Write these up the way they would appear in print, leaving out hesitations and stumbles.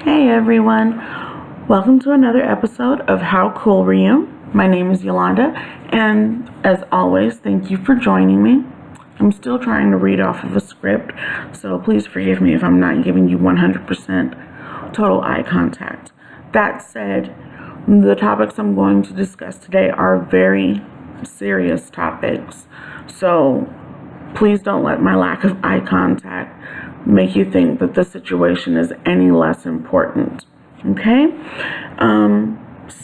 Hey everyone, welcome to another episode of How Cool Were You? My name is Yolanda, and as always, thank you for joining me. I'm still trying to read off of a script, so please forgive me if I'm not giving you 100% total eye contact. That said, the topics I'm going to discuss today are very serious topics, so please don't let my lack of eye contact make you think that the situation is any less important. Okay?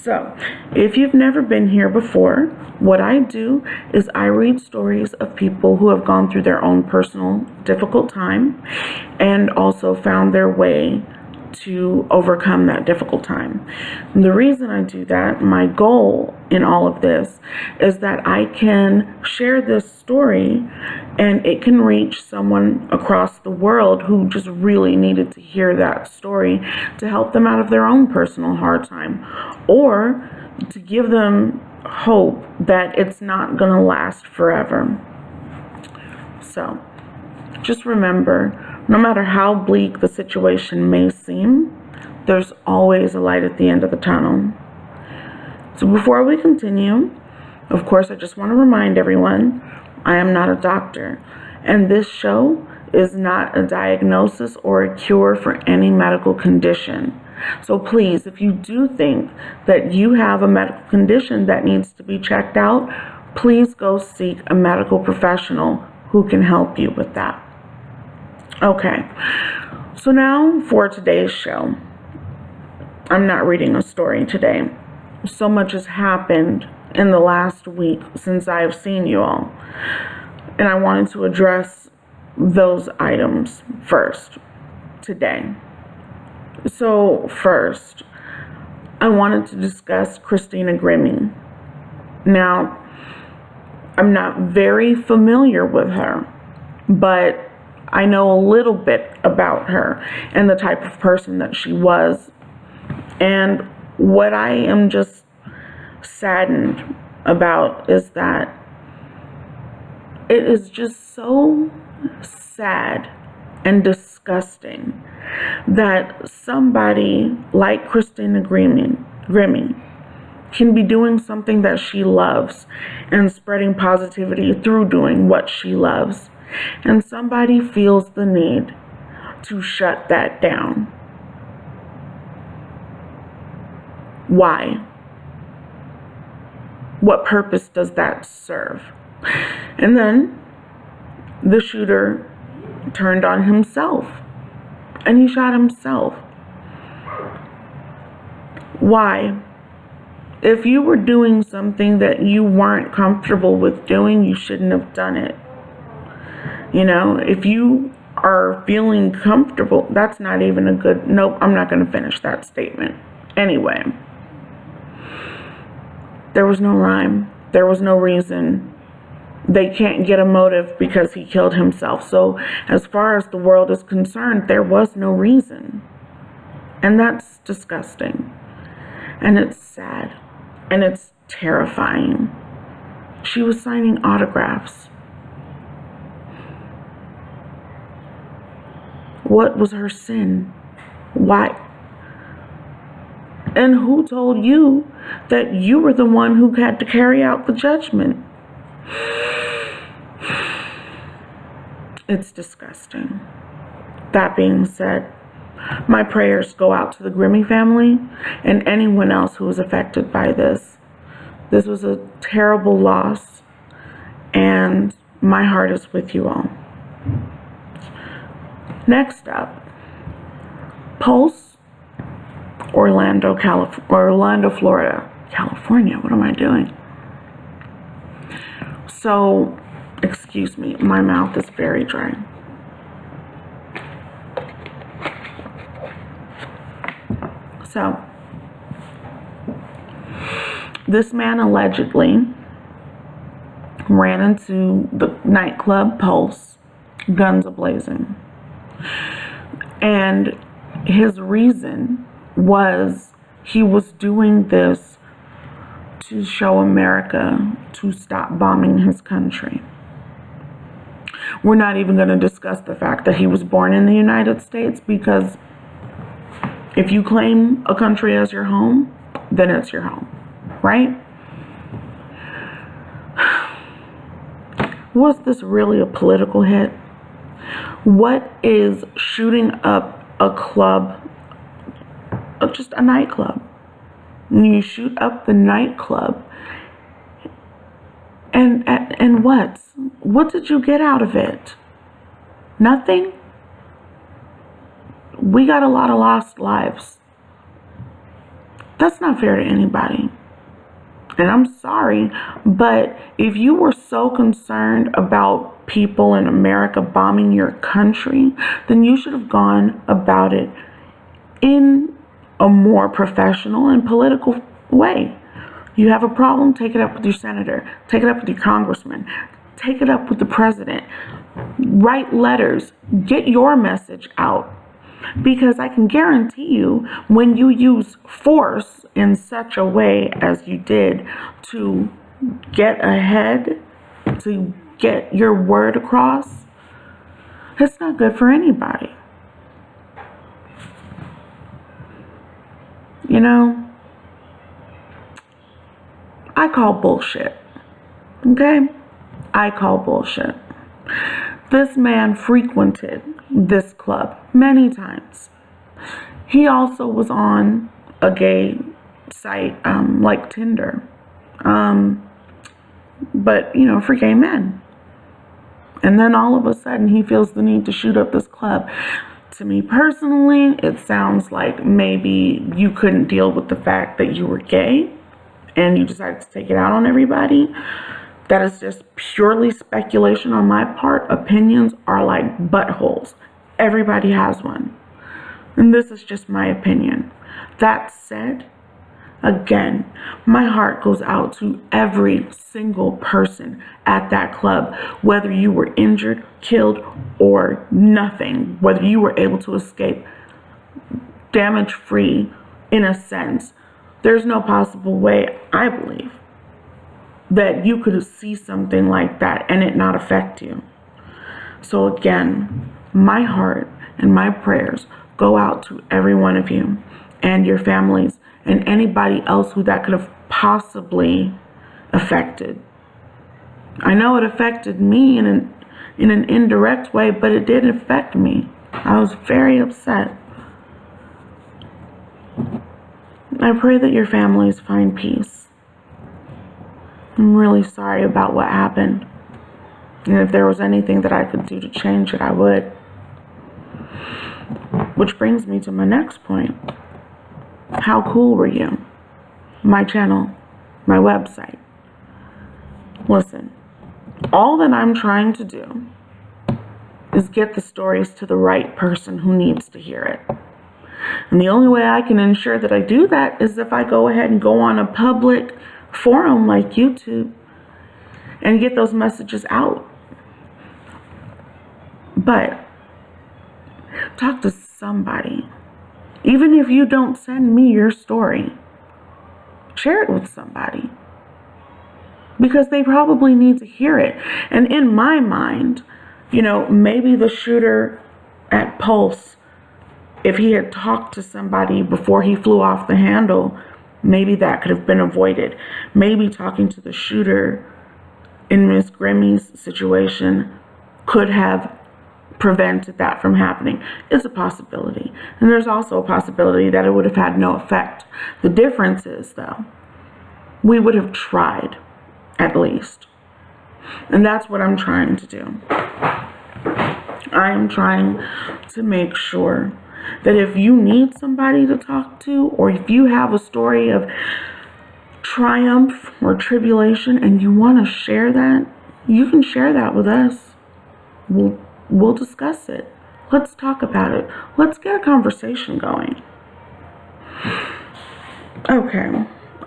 So, if you've never been here before, what I do is I read stories of people who have gone through their own personal difficult time and also found their way to overcome that difficult time. And the reason I do that, my goal in all of this, is that I can share this story and it can reach someone across the world who just really needed to hear that story to help them out of their own personal hard time, or to give them hope that it's not going to last forever. So, just remember, no matter how bleak the situation may seem, there's always a light at the end of the tunnel. So before we continue, of course, I just want to remind everyone, I am not a doctor, and this show is not a diagnosis or a cure for any medical condition. So please, if you do think that you have a medical condition that needs to be checked out, please go seek a medical professional who can help you with that. Okay, so now for today's show. I'm not reading a story today. So much has happened in the last week since I've seen you all, and I wanted to address those items first today. So first, I wanted to discuss Christina Grimmie. Now, I'm not very familiar with her, but I know a little bit about her and the type of person that she was. And what I am just saddened about is that it is just so sad and disgusting that somebody like Christina Grimmie can be doing something that she loves and spreading positivity through doing what she loves, and somebody feels the need to shut that down. Why? What purpose does that serve? And then the shooter turned on himself and he shot himself. Why? If you were doing something that you weren't comfortable with doing, you shouldn't have done it. You know, if you are feeling comfortable, that's not even a good, nope, I'm not going to finish that statement. Anyway, there was no rhyme. There was no reason. They can't get a motive because he killed himself. So as far as the world is concerned, there was no reason. And that's disgusting. And it's sad. And it's terrifying. She was signing autographs. What was her sin? Why? And who told you that you were the one who had to carry out the judgment? It's disgusting. That being said, my prayers go out to the Grimmie family and anyone else who was affected by this. This was a terrible loss, and my heart is with you all. Next up, Pulse, Orlando, Florida. California, what am I doing? So, excuse me, my mouth is very dry. So, this man allegedly ran into the nightclub Pulse, guns a-blazing. And his reason was he was doing this to show America to stop bombing his country. We're not even going to discuss the fact that he was born in the United States because If you claim a country as your home, then it's your home, right? Was this really a political hit? What is shooting up a club, just a nightclub? You shoot up the nightclub, and what? What did you get out of it? Nothing? We got a lot of lost lives. That's not fair to anybody. And I'm sorry, but if you were so concerned about people in America bombing your country, then you should have gone about it in a more professional and political way. You have a problem, take it up with your senator, take it up with your congressman, take it up with the president, write letters, get your message out. Because I can guarantee you, when you use force in such a way as you did to get ahead, to get your word across, it's not good for anybody. You know, I call bullshit. Okay? I call bullshit. This man frequented this club many times. He also was on a gay site like Tinder, but you know, for gay men. And then all of a sudden he feels the need to shoot up this club. To me personally, it sounds like maybe you couldn't deal with the fact that you were gay and you decided to take it out on everybody. That is just purely speculation on my part. Opinions are like buttholes. Everybody has one. And this is just my opinion. That said, again, my heart goes out to every single person at that club, whether you were injured, killed, or nothing, whether you were able to escape damage-free in a sense. There's no possible way, I believe, that you could see something like that and it not affect you. So again, my heart and my prayers go out to every one of you and your families and anybody else who that could have possibly affected. I know it affected me in an indirect way, but it did affect me. I was very upset. I pray that your families find peace. I'm really sorry about what happened. And if there was anything that I could do to change it, I would. Which brings me to my next point. How cool were you? My channel, my website. Listen, all that I'm trying to do is get the stories to the right person who needs to hear it. And the only way I can ensure that I do that is if I go ahead and go on a public forum like YouTube and get those messages out. But talk to somebody. Even if you don't send me your story, share it with somebody. Because they probably need to hear it. And in my mind, you know, maybe the shooter at Pulse, if he had talked to somebody before he flew off the handle, maybe that could have been avoided. Maybe talking to the shooter in Miss Grimmy's situation could have prevented that from happening. It's a possibility. And there's also a possibility that it would have had no effect. The difference is, though, we would have tried, at least. And that's what I'm trying to do. I am trying to make sure that if you need somebody to talk to, or if you have a story of triumph or tribulation and you want to share that, you can share that with us. We'll discuss it. Let's talk about it. Let's get a conversation going. Okay.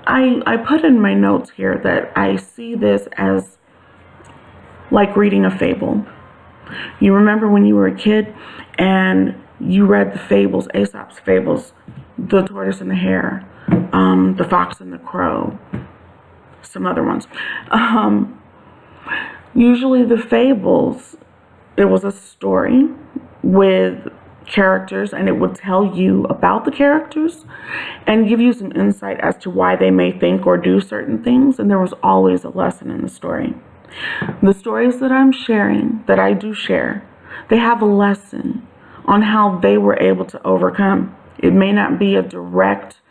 I put in my notes here that I see this as like reading a fable. You remember when you were a kid and you read the fables, Aesop's fables, the tortoise and the hare, the fox and the crow, some other ones. Usually the fables, it was a story with characters, and it would tell you about the characters and give you some insight as to why they may think or do certain things, and there was always a lesson in the story. The stories that I'm sharing, that I do share, they have a lesson on how they were able to overcome. It may not be a direct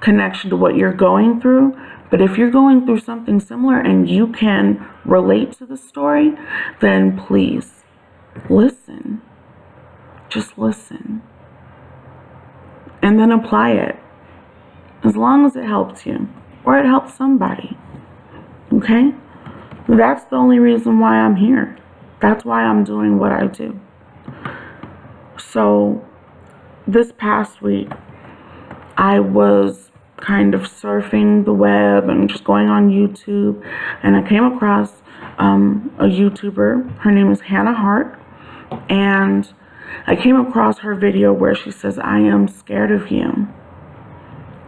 connection to what you're going through, but if you're going through something similar and you can relate to the story, then please listen. Just listen. And then apply it. As long as it helps you or it helps somebody. Okay? That's the only reason why I'm here. That's why I'm doing what I do. So this past week, I was kind of surfing the web and just going on YouTube, and I came across a YouTuber. Her name is Hannah Hart, and I came across her video where she says, "I am scared of you."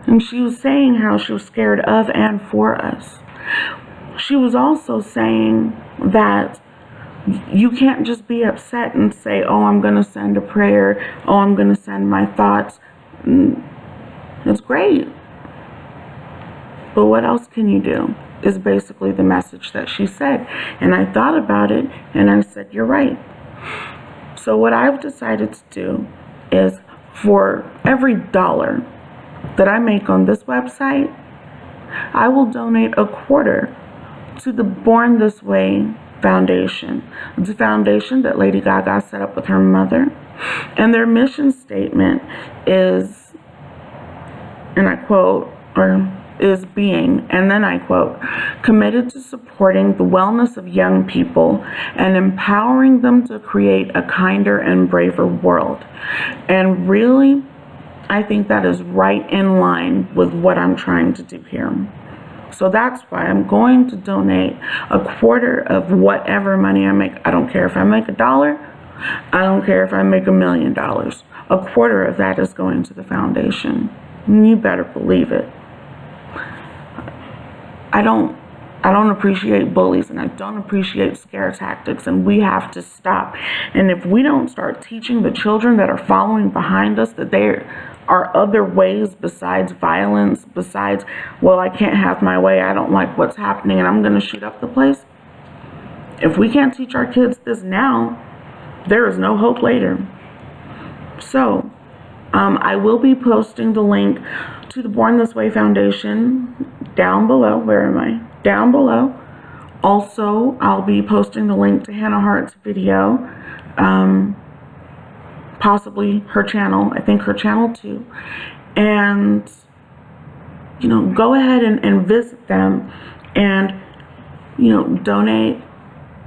And she was saying how she was scared of and for us. She was also saying that you can't just be upset and say, "Oh, I'm going to send a prayer. Oh, I'm going to send my thoughts." It's great. But what else can you do? Is basically the message that she said. And I thought about it and I said, you're right. So what I've decided to do is, for every $1 that I make on this website, I will donate a quarter to the Born This Way Foundation. It's a foundation that Lady Gaga set up with her mother. And their mission statement is, and I quote, or is being, and then I quote, "committed to supporting the wellness of young people and empowering them to create a kinder and braver world." And really, I think that is right in line with what I'm trying to do here. So that's why I'm going to donate a quarter of whatever money I make. I don't care if I make $1. I don't care if I make $1 million. A quarter of that is going to the foundation. You better believe it. I don't appreciate bullies, and I don't appreciate scare tactics, and we have to stop. And if we don't start teaching the children that are following behind us that there are other ways besides violence, besides, well, I can't have my way, I don't like what's happening, and I'm going to shoot up the place. If we can't teach our kids this now, there is no hope later. So, I will be posting the link to the Born This Way Foundation down below. Where am I? Down below. Also, I'll be posting the link to Hannah Hart's video, possibly her channel. I think her channel too. And, you know, go ahead and visit them and, you know, donate,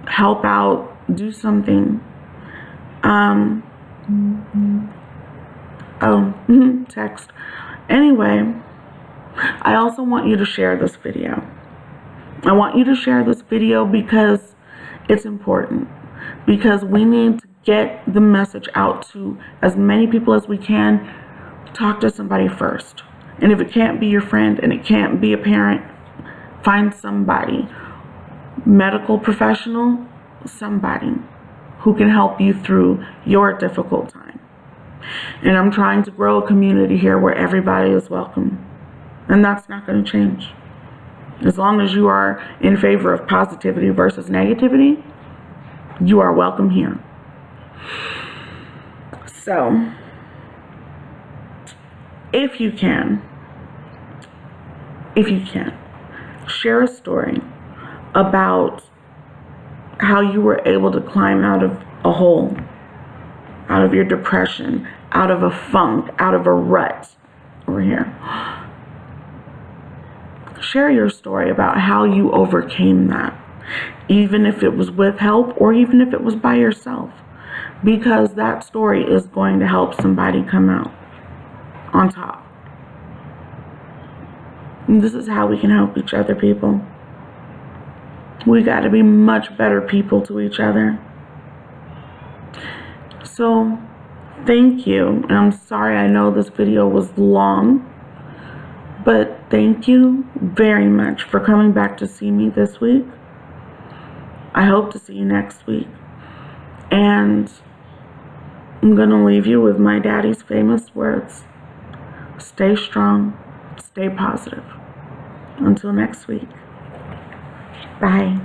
help out, do something. Text. Anyway, I also want you to share this video. I want you to share this video because it's important. Because we need to get the message out to as many people as we can. Talk to somebody first. And if it can't be your friend and it can't be a parent, find somebody. Medical professional, somebody who can help you through your difficult time. And I'm trying to grow a community here where everybody is welcome. And that's not going to change. As long as you are in favor of positivity versus negativity, you are welcome here. So, if you can, share a story about how you were able to climb out of a hole, out of your depression, out of a funk, out of a rut. Over here. Share your story about how you overcame that, even if it was with help or even if it was by yourself, because that story is going to help somebody come out on top. And this is how we can help each other, people. We got to be much better people to each other. So, thank you. And I'm sorry, I know this video was long, but thank you very much for coming back to see me this week. I hope to see you next week. And I'm going to leave you with my daddy's famous words. Stay strong, stay positive. Until next week. Bye.